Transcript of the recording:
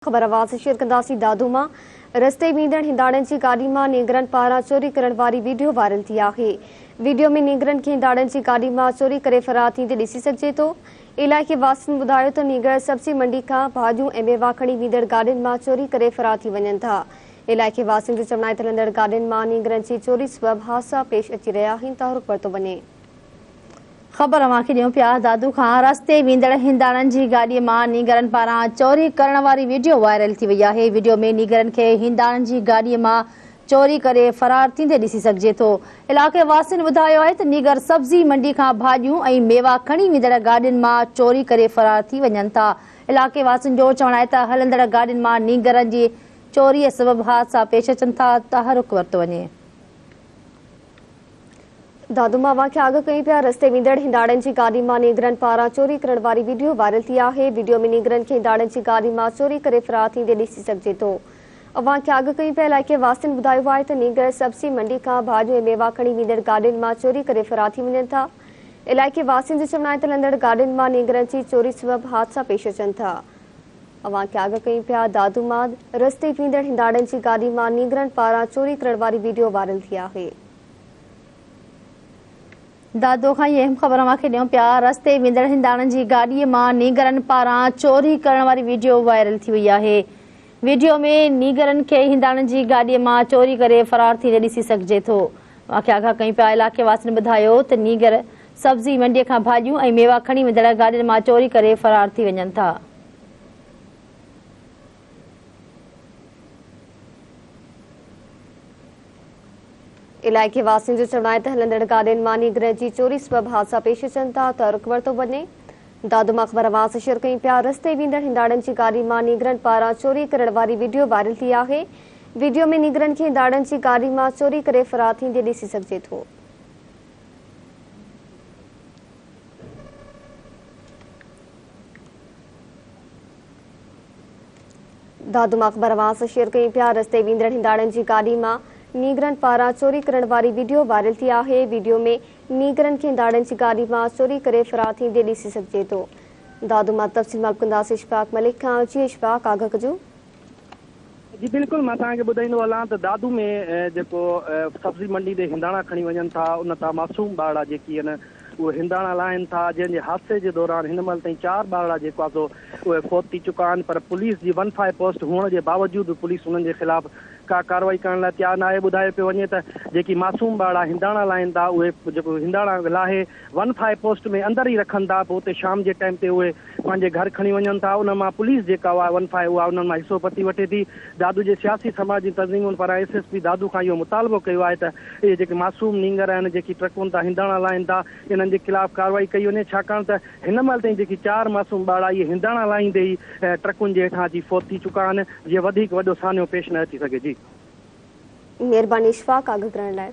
खबर आवाज़ शेयर कंदासीं दादू मां रस्ते वींदड़ हिंदाड़नि जी गाॾी मां नीगरनि पारां चोरी करण वारी वीडियो वायरल थी आहे। वीडियो में नीगरनि खे हिंदाड़नि जी गाॾी मां चोरी करे फरार थींदे ॾिसी सघिजे थो। इलाइक़े वासियुनि ॿुधायो त नीगर सब्जी मंडी खां भाॼियूं ऐं मेवा खणी वींदड़ गाॾियुनि मां चोरी करे फरार थी वञनि था। इलाइक़े वासियुनि जो चवणु आहे त हलंदड़ गाॾियुनि मां नीगरनि जी चोरी सबबि हादसा पेश अची रहिया आहिनि त रुख़ वरितो वञे। खबर अवांखे ॾियूं पिया दादू खां रस्ते वींदड़ हिंदाड़नि जी गाॾीअ मां नीगरनि पारां चोरी करण वारी वीडियो वायरल थी वई आहे। वीडियो में नीगरनि खे हिंदाड़नि जी गाॾीअ मां चोरी करे फरार थींदे ॾिसी सघिजे थो। इलाइक़े वासियुनि ॿुधायो आहे त नीगर सब्जी मंडी खां भाॼियूं ऐं मेवा खणी वींदड़ गाॾियुनि मां चोरी करे फरार थी वञनि था। इलाइक़े वासियुनि जो चवणु आहे त हलंदड़ गाॾियुनि मां नीगरनि जी चोरीअ सबबि हादसा पेश अचनि था त रुख़ वरितो वञे। दादू मां अवांखे आगाह कई पिया रस्ते वींदड़ हिंदाड़नि जी गाॾी मां नीगरनि पारां चोरी करण वारी वीडियो वायरल थी आहे। वीडियो में नीगरनि खे हिंदाड़नि जी गाॾी मां चोरी करे फरार थींदे ॾिसी सघिजे थो। अवांखे आगाह कई पिया इलाइक़े वासियुनि ॿुधायो आहे त नीगर सब्जी मंडी खां भाॼियूं ऐं मेवा खणी वींदड़ गाॾियुनि मां चोरी करे फरार थी वञनि था। इलाइक़े वासियुनि जो चवणु आहे त हलंदड़ गाॾियुनि मां नीगरनि जी चोरी सबबि हादसा पेश अचनि था। अवांखे आगाह कई पिया दादू मां रस्ते वींदड़ हिंदाड़नि जी गाॾी मां नीगरनि पारां चोरी करण वारी वीडियो वायरल थी आहे। दादो खां ये खबर अवांखे ॾियूं पिया रस्ते वींदड़ हिंदाड़नि जी गाॾीअ मां नीगरनि पारां चोरी करण वारी वीडियो वायरल थी वई आहे। वीडियो में नीगरनि खे हिंदाड़नि जी गाॾीअ मां चोरी करे फरार थींदे ॾिसी सघिजे थो। अवांखे आगाह कई पिया इलाइक़े वासियुनि ॿुधायो त नीगर सब्जी मंडीअ खां भाॼियूं ऐं मेवा खणी वींदड़ गाॾियुनि मां चोरी करे फरार थी वञनि था। इलाइक़े वासियुनि जो चवणु आहे त हलंदड़ गाॾियुनि मां नीगरनि जी चोरी सबबि हादसा पेश अचनि था त रुख़ वरितो वञे। दादू मां ख़बर आवाज़ शेयर कई पिया रस्ते वींदड़ हिंदाड़नि जी गाॾी मां नीगरनि पारां चोरी करण वारी वीडियो वायरल थी आहे। वीडियो में नीगरनि खे हिंदाड़नि जी गाॾी मां चोरी करे फरार थींदे ॾिसी सघिजे थो। दादू मां ख़बर आवाज़ शेयर कई पिया रस्ते वींदड़ हिंदाड़नि जी गाॾी मां नीगरनि पारां चोरी करण वारी वीडियो वायरल थी आहे। वीडियो में नीगरनि खे हिंदाड़नि जी गाॾी मां चोरी करे फरार थींदे ॾिसी सघिजे थो। दादू मां तफ़सील मालूम कंदासीं इशफाक मलिक खां। जी इशफाक आगाह कजो। जी बिल्कुलु मां तव्हांखे ॿुधाईंदो हलां त दादू में जेको सब्जी मंडी ते हिंदाणा खणी वञनि था उन तां मासूम ॿारड़ा जेकी आहिनि उहे हिंदाणा लाहिनि था, जंहिंजे हादसे जे दौरान हिन महिल ताईं 4 ॿारड़ा जेको आहे सो उहे फौत थी चुका आहिनि। पर पुलिस जी 15 पोस्ट हुअण जे बावजूदि पुलिस उन्हनि जे ख़िलाफ़ का कार्रवाई करण लाइ तयारु न आहे। ॿुधायो पियो वञे त जेकी मासूम ॿारड़ा हिंदाणा लाहिनि था उहे जेको हिंदाणा लाहे 15 पोस्ट में अंदरि ई रखनि था, पोइ उते शाम जे टाइम ते उहे पंहिंजे घर खणी वञनि था। उन मां पुलिस जेका उहा 15 उहा उन्हनि मां हिसो पती वठे थी। दादू जे सियासी समाज जी तंज़ीमुनि पारां SSP दादू खां इहो मुतालबो कयो आहे त इहे जेके मासूम नींगर आहिनि जेकी ट्रकुनि तां हिंदाणा लाहिनि था इन्हनि जे ख़िलाफ़ कार्रवाई कई वञे, छाकाणि त हिन महिल ताईं जेकी 4 मासूम ॿारड़ा इहे हिंदाणा लाहींदे ई ट्रकुनि जे हेठां अची फौत थी चुका आहिनि, जीअं वधीक वॾो सान्यो पेश न अची सघे। जी महिरबानी इशफाक आगाह करण लाइ।